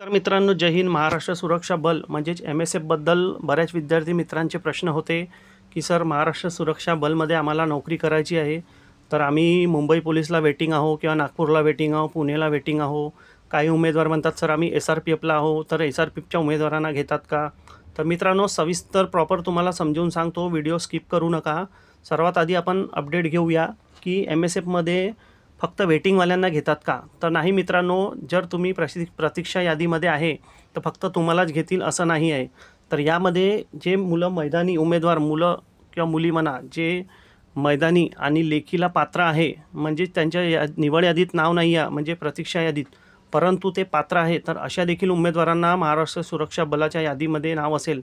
तर मित्रांनो, जय हिंद. महाराष्ट्र सुरक्षा बल म्हणजेच MSFबद्दल बऱ्याच विद्यार्थी मित्रांचे प्रश्न होते की सर, महाराष्ट्र सुरक्षा बलमध्ये आम्हाला नोकरी करायची आहे, तर आम्ही मुंबई पोलीसला वेटिंग आहो किंवा नागपूरला वेटिंग आहो, पुणेला वेटिंग आहो. काही उमेदवार म्हणतात सर आम्ही SRPFला आहो, तर SRPFच्या उमेदवारांना घेतात का? तर मित्रांनो, सविस्तर प्रॉपर तुम्हाला समजून सांगतो, व्हिडिओ स्किप करू नका. सर्वात आधी आपण अपडेट घेऊया की MSFमध्ये फक्त वेटिंगवाल्यांना घेतात का? तर नाही मित्रांनो, जर तुम्ही प्रतीक्षा यादीमध्ये आहे तर फक्त तुम्हालाच घेतील असं नाही आहे. तर यामध्ये जे मैदानी उमेदवार, मुलं किंवा मुली म्हणा, जे मैदानी आणि लेखीला पात्र आहे, म्हणजे त्यांच्या निवड यादीत नाव नाही आहे, म्हणजे प्रतीक्षा यादीत, परंतु ते पात्र आहे, तर अशा देखील उमेदवारांना महाराष्ट्र सुरक्षा बलाच्या यादीमध्ये नाव असेल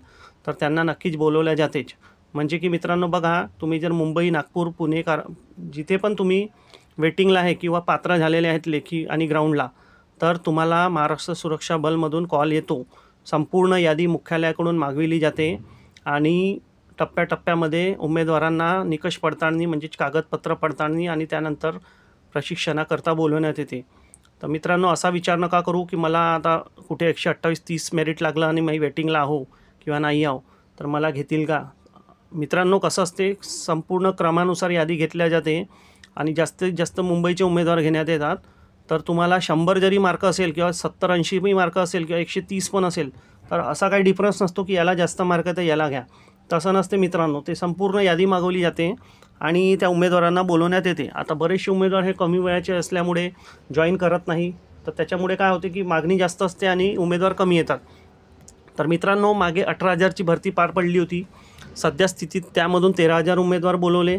तर त्यांना नक्कीच बोलवल्या जातेच. म्हणजे की मित्रांनो बघा, तुम्ही जर मुंबई, नागपूर, पुणे, जिथे पण तुम्ही वेटिंगला आहे किंवा पात्र झालेले आहेत लेखी आणि ग्राउंडला, तर तुम्हाला महाराष्ट्र सुरक्षा बलमधून कॉल येतो. संपूर्ण यादी मुख्यालयाकडून मागविली जाते आणि टप्प्याटप्प्यामध्ये उमेदवारांना निकष पडताळणी म्हणजेच कागदपत्र पडताळणी आणि त्यानंतर प्रशिक्षणाकरता बोलवण्यात येते. तर मित्रांनो, असा विचार नका करू की मला आता कुठे 128-30 मेरिट लागलं आणि मी वेटिंगला आहो किंवा नाही आहो तर मला घेतील का? मित्रांनो, कसं असते, संपूर्ण क्रमानुसार यादी घेतल्या जाते आणि जास्तीत जास्त मुंबईचे उमेदवार घेण्यात येतात. तर तुम्हाला 100 जरी मार्क असेल किंवा 70-80 मार्क असेल किंवा 130 पण असेल, तर असा काही डिफरन्स नसतो की याला जास्त मार्क आहे तर याला घ्या, तसं नसते मित्रांनो. ते संपूर्ण यादी मागवली जाते आणि त्या उमेदवारांना बोलवण्यात येते. आता बरेचसे उमेदवार हे कमी वयाचे असल्यामुळे जॉईन करत नाही, तर त्याच्यामुळे काय होते की मागणी जास्त असते आणि उमेदवार कमी येतात. तर मित्रांनो, मागे 18,000ची भरती पार पडली होती. सध्या स्थितीत त्यामधून 13,000 उमेदवार बोलवले,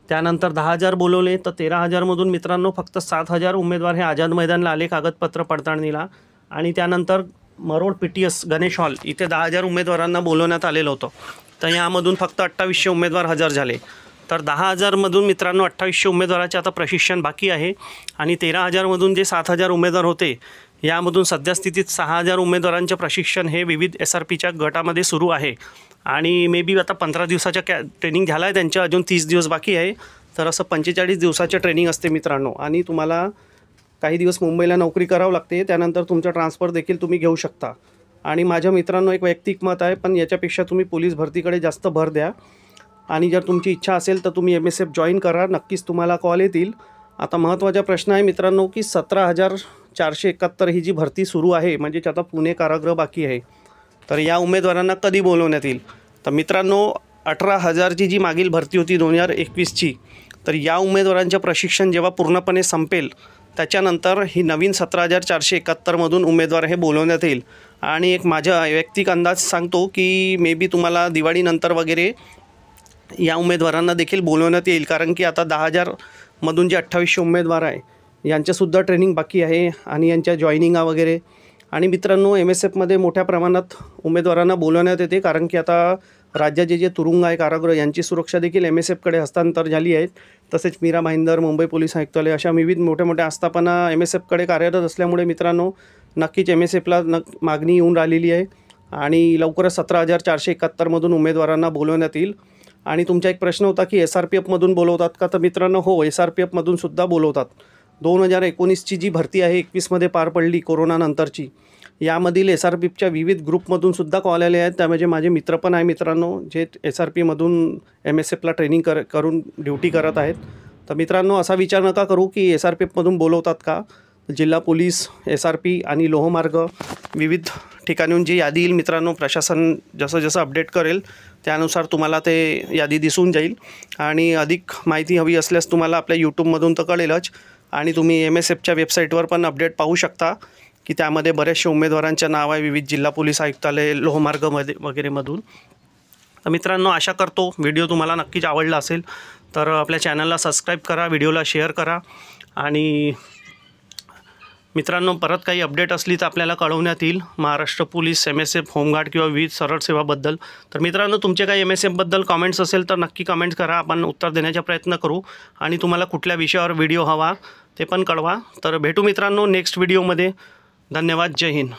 त्यानंतर 10,000 बोलवले, तर 13,000मधून मित्रांनो फक्त 7,000 उमेदवार हे आझाद मैदानला आले कागदपत्र पडताळणीला. आणि त्यानंतर मरोड PTS गणेश हॉल इथे 10,000 उमेदवारांना बोलवण्यात आलेलं होतं. तर यामधून फक्त 2,800 उमेदवार हजर झाले. तर 10,000मधून मित्रांनो 2,800 उमेदवाराचे आता प्रशिक्षण बाकी आहे आणि 13,000मधून जे 7,000 उमेदवार होते, यामधून सध्या स्थितीत 6,000 उमेदवारांचे प्रशिक्षण हे विविध SRPच्या गटामध्ये सुरू आहे. आणि मे बी आता 15 दिवसाच्या ट्रेनिंग झाला आहे त्यांच्या, अजून 30 दिवस बाकी आहे. तर असं 45 दिवसाचे ट्रेनिंग असते मित्रांनो. आणि तुम्हाला काही दिवस मुंबईला नोकरी करावं लागते, त्यानंतर तुमचा ट्रान्सफर देखील तुम्ही घेऊ शकता. आणि माझ्या मित्रांनो एक वैयक्तिक मत आहे, पण याच्यापेक्षा तुम्ही पोलीस भरतीकडे जास्त भर द्या. आणि जर तुमची इच्छा असेल तर तुम्ही MSF जॉईन करा, नक्कीच तुम्हाला कॉल येतील. आता महत्त्वाचा प्रश्न आहे मित्रांनो की 17,471 ही जी भरती सुरू आहे, म्हणजेच आता पुणे कारागृह बाकी आहे, तर या उमेदवारांना कधी बोलवण्यात येईल? तर मित्रांनो, 18,000ची जी मागील भरती होती 2021ची, तर या उमेदवारांचं प्रशिक्षण जेव्हा पूर्णपणे संपेल त्याच्यानंतर ही नवीन 17,471मधून उमेदवार हे बोलवण्यात येईल. आणि एक माझा वैयक्तिक अंदाज सांगतो की मे बी तुम्हाला दिवाळीनंतर वगैरे या उमेदवारांना देखील बोलवण्यात येईल, कारण की आता 10,000मधून जे 2,800 उमेदवार आहे यांच्यासुद्धा ट्रेनिंग बाकी आहे आणि यांच्या जॉईनिंगा वगैरे. आणि मित्रांनो, MSFमध्ये मोठ्या प्रमाणात उमेदवारांना बोलवण्यात येते, कारण की आता राज्याचे जे तुरुंग आहे, कारागृह, यांची सुरक्षा देखील MSFकडे हस्तांतर झाली आहेत. तसेच मीरा भाईंदर, मुंबई पोलीस आयुक्तालय अशा विविध मोठ्या मोठ्या आस्थापना MSFकडे कार्यरत असल्यामुळे मित्रांनो नक्कीच MSFला मागणी येऊन राहिलेली आहे आणि लवकरच 17,471मधून उमेदवारांना बोलवण्यात येईल. आणि तुमचा एक प्रश्न होता की SRPFमधून बोलवतात का? तर मित्रांनो, हो, SRPFमधून सुद्धा बोलवतात. 2019ची जी भरती आहे 21मध्ये पार पडली कोरोनानंतरची, यामधील SRPFच्या विविध ग्रुपमधून सुद्धा कॉल आले आहेत. त्यामध्ये माझे मित्र पण आहे मित्रांनो, जे SRPमधून MSFला ट्रेनिंग करून ड्युटी करत आहेत. तर मित्रांनो, असा विचार नका करू की SRPFमधून बोलवतात का. जिल्हा पोलीस, SRP आणि लोहमार्ग विविध ठिकाणून जी यादी येईल मित्रांनो, प्रशासन जसं जसं अपडेट करेल त्यानुसार तुम्हाला ते यादी दिसून जाईल. आणि अधिक माहिती हवी असल्यास तुम्हाला आपल्या यूट्यूबमधून तर कळेलच, आणि तुम्ही MSFच्या वेबसाईटवर पण अपडेट पाहू शकता की त्यामध्ये बऱ्याचशा उमेदवारांच्या नाव आहे विविध जिल्हा पोलीस आयुक्तालय, लोहमार्गमध्ये वगैरेमधून. तर मित्रांनो, आशा करतो व्हिडिओ तुम्हाला नक्कीच आवडला असेल. तर आपल्या चॅनलला सबस्क्राईब करा, व्हिडिओला शेअर करा. आणि मित्रांनो, परत काही अपडेट असली तर आपल्याला कळवण्यात येईल महाराष्ट्र पोलीस, MSF, होमगार्ड किंवा विविध सरळ सेवाबद्दल. तर मित्रांनो, तुमचे काही MSFबद्दल कॉमेंट्स असेल तर नक्की कमेंट्स करा, आपण उत्तर देण्याचा प्रयत्न करू. आणि तुम्हाला कुठल्या विषयावर व्हिडिओ हवा ते पण कळवा. तर भेटू मित्रांनो नेक्स्ट व्हिडिओमध्ये. धन्यवाद. जय हिंद.